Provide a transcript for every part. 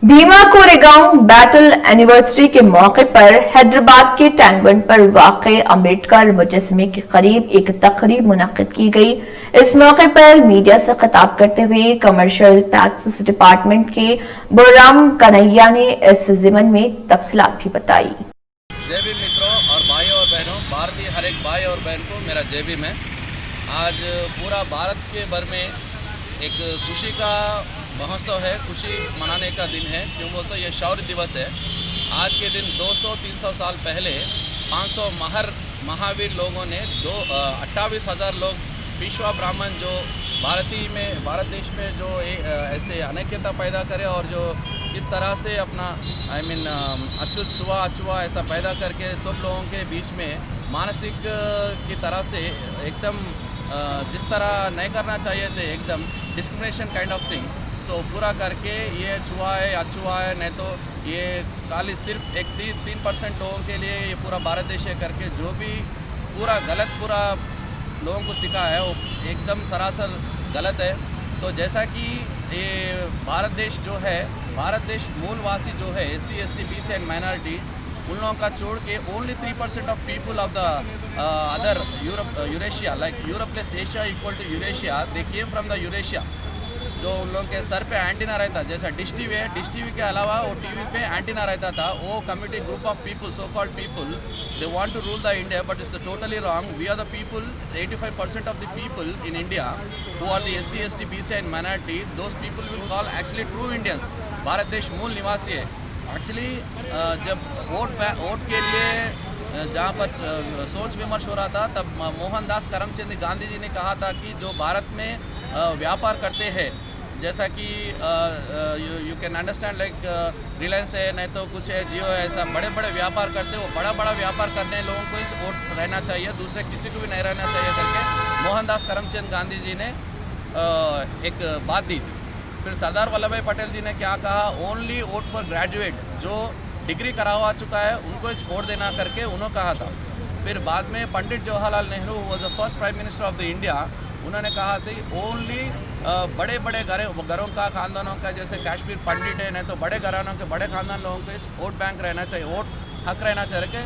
Bhima Koregaon battle anniversary के मौके पर हैदराबाद के टैंक बंड पर वाक़े अम्बेडकर मुजस्समे के करीब एक तकरीब मुनक्किद की गई। इस मौके पर मीडिया से खिताब करते हुए कमर्शियल टैक्सेस डिपार्टमेंट के बोराम कन्हैया ने इस ज़िमन में तफसीलात भी बताई। जय भीम मित्रों और भाइयों और बहनों, भारतीय हर एक भाई और बहन को मेरा जय भीम है। आज पूरा भारत के भर में एक खुशी का महोत्सव है, खुशी मनाने का दिन है। क्यों बोलते तो ये शौर्य दिवस है। आज के दिन 200-300 साल पहले 500 महावीर लोगों ने 28,000 लोग पिछवा ब्राह्मण जो भारत देश में जो ऐसे अनेकता पैदा करे और जो इस तरह से अपना अछूत छुआ ऐसा पैदा करके सब लोगों के बीच में मानसिक की तरह से एकदम जिस तरह नहीं करना चाहिए थे, एकदम डिस्क्रिमिनेशन काइंड ऑफ थिंग, सो पूरा करके ये छुआ है अछुआ है नहीं तो ये खाली सिर्फ एक 3% लोगों के लिए ये पूरा भारत देश है करके जो भी पूरा लोगों को सिखा है वो एकदम सरासर गलत है। तो जैसा कि ये भारत देश जो है, भारत देश मूलवासी जो है SC ST BC and minority, उन लोगों का छोड़ के only 3% of people of the other Eurasia, like Europe plus Asia equal to Eurasia, they came from the Eurasia. जो उन लोगों के सर पे एंटीना रहता, जैसा डिश टीवी है, डिश टीवी के अलावा वो टीवी पे एंटीना रहता था, वो community group of people, so called people, they want to rule the India, but it's totally wrong. We are the people, 85% of the people in India who are the SC ST BC and minority, those people will call actually true Indians. Bharat देश मूल निवासी है। Actually जब vote के लिए जहाँ पर सोच विमर्श हो रहा था, तब मोहनदास करमचंद गांधी जी ने कहा था कि जो भारत में व्यापार करते हैं, जैसा कि you can understand like Reliance है, नहीं तो कुछ है, जियो है, ऐसा बड़े बड़े व्यापार करते, वो बड़ा व्यापार करने लोगों को ही वोट रहना चाहिए, दूसरे किसी को भी नहीं रहना चाहिए करके मोहनदास करमचंद गांधी जी ने एक बात दी। फिर सरदार वल्लभ भाई पटेल जी ने क्या कहा, ओनली वोट फॉर ग्रेजुएट, जो डिग्री करा हुआ चुका है उनको ही वोट देना करके उन्होंने कहा था। फिर बाद में Pandit Jawaharlal Nehru was the first prime minister of the India, उन्होंने कहा था ओनली बड़े घरों का, खानदानों का, जैसे कश्मीर पंडित है, नहीं तो बड़े घरानों के बड़े खानदान लोगों के वोट बैंक रहना चाहिए, वोट हक रहना चाहिए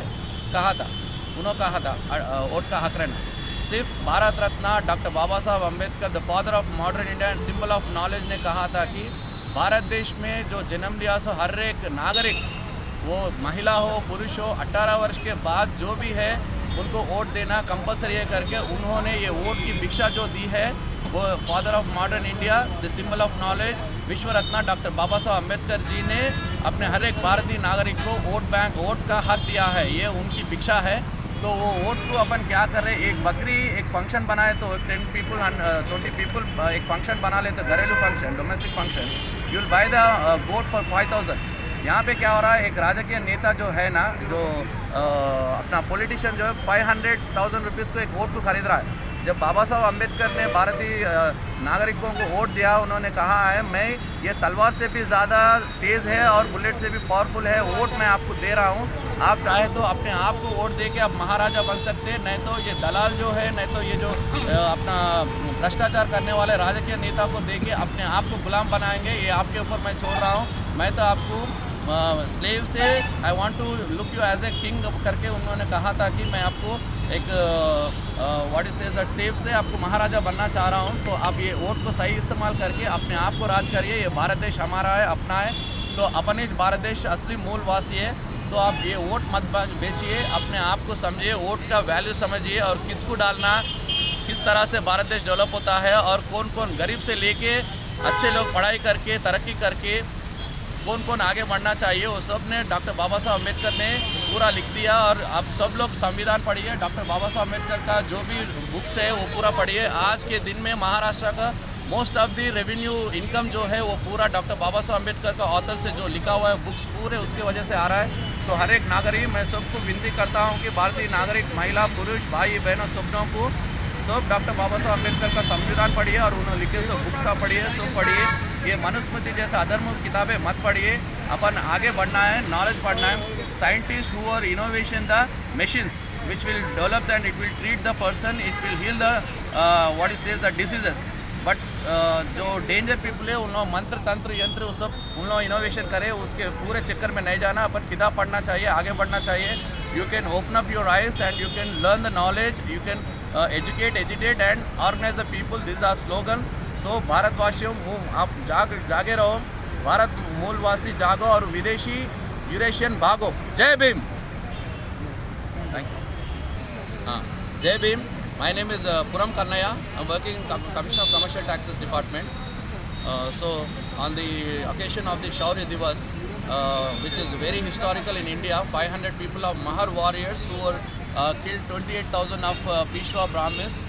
कहा था। उन्होंने कहा था वोट का हक रहना। सिर्फ Bharat Ratna doctor Baba Saheb Ambedkar, the father of modern India and symbol of knowledge, ने कहा था कि भारत देश में जो जन्म लिया सो हर एक नागरिक, वो महिला हो पुरुष हो, 18 वर्ष के बाद जो भी है उनको वोट देना कंपलसरी है करके उन्होंने ये वोट की भिक्षा जो दी है, वो father of modern India, the symbol of knowledge, विश्व रत्न डॉक्टर बाबा साहब अम्बेडकर जी ने अपने हर एक भारतीय नागरिक को वोट का हक दिया है, ये उनकी भिक्षा है। तो वो वोट को अपन क्या कर रहे हैं, एक फंक्शन बनाए तो 10 पीपल 20 पीपल एक फंक्शन बना लेते, घरेलू function, domestic function, you will by the vote for 5,000। यहाँ पे क्या हो रहा है, एक राजकीय नेता जो है ना, जो अपना पॉलिटिशियन जो है 500,000 रुपीज़ को एक वोट को खरीद रहा है। जब बाबा साहब अम्बेडकर ने भारतीय नागरिकों को वोट दिया, उन्होंने कहा है मैं ये तलवार से भी ज़्यादा तेज़ है और बुलेट से भी पावरफुल है, वोट मैं आपको दे रहा हूँ, आप चाहे तो अपने आप को वोट दे के आप महाराजा बन सकते हैं, नहीं तो ये दलाल जो है, नहीं तो ये जो अपना भ्रष्टाचार करने वाले राजकीय नेता को दे के अपने आप को गुलाम बनाएंगे, ये आपके ऊपर मैं छोड़ रहा हूँ। मैं तो आपको स्लेव से I want to look you as a king करके उन्होंने कहा था कि मैं आपको एक what is says that save से आपको महाराजा बनना चाह रहा हूँ। तो आप ये वोट को सही इस्तेमाल करके अपने आप को राज करिए, ये भारत देश हमारा है, अपना है, तो अपन इस भारत देश असली मूलवासी है। तो आप ये वोट मत बेचिए, अपने आप को समझिए, वोट का वैल्यू समझिए और किसको डालना, किस तरह से भारत देश डेवलप होता है और कौन कौन गरीब से लेके अच्छे लोग पढ़ाई करके तरक्की करके कौन कौन आगे बढ़ना चाहिए, वो सब ने डॉक्टर बाबा साहब अम्बेडकर ने पूरा लिख दिया। और आप सब लोग संविधान पढ़िए, डॉक्टर बाबा साहब अम्बेडकर का जो भी बुक्स है वो पूरा पढ़िए। आज के दिन में महाराष्ट्र का most of the revenue income जो है वो पूरा डॉक्टर बाबा साहब अम्बेडकर का ऑथर से जो लिखा हुआ है बुक्स पूरे उसके वजह से आ रहा है। तो हर एक नागरिक, मैं सबको विनती करता हूँ कि भारतीय नागरिक, महिला पुरुष, भाई बहनों, सबनों को सब डॉक्टर बाबा साहब अम्बेडकर का संविधान पढ़िए और उन्होंने लिखे सब बुक्स पढ़िए, सब पढ़िए। ये मनुस्मृति जैसा अधर्म किताबें मत पढ़िए, अपन आगे बढ़ना है, नॉलेज पढ़ना है। Scientist who are innovation the machines which will develop and it will treat the person, it will heal the what is says the diseases, but जो डेंजर पीपल है उन लोग मंत्र तंत्र यंत्र वो सब उन लोग इनोवेशन करे, उसके पूरे चक्कर में नहीं जाना, अपन किताब पढ़ना चाहिए, आगे बढ़ना चाहिए. You can open up your eyes and you can learn the knowledge, you can educate, agitate and organize the people. This is our slogan. So भारतवासियों आप जागे रहो, भारत मूलवासी जागो और विदेशी यूरेशियन भागो. जय Bhim. Thank you. Jai Bhim. My name is Puram Kannaya. I'm working in Commission of Commercial Taxes Department. So on the occasion of the Shaurya Divas, which is very historical in India, 500 people of Mahar warriors who were killed, 28,000 of Peshwa Brahmins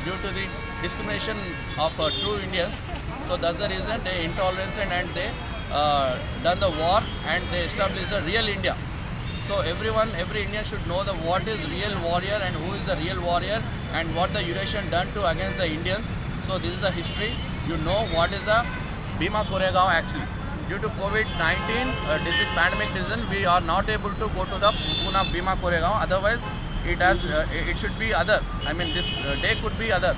due to the discrimination of true Indians. So that's the reason they intolerance and they done the war and they established the real India. So every Indian should know what is real warrior and who is the real warrior and what the Eurasian done to against the Indians. So this is the history. You know what is a Bhima Koregaon actually. Due to COVID-19 disease, pandemic decision, we are not able to go to the Pune Bhima Koregaon. Otherwise, it should be other. I mean, this day could be other.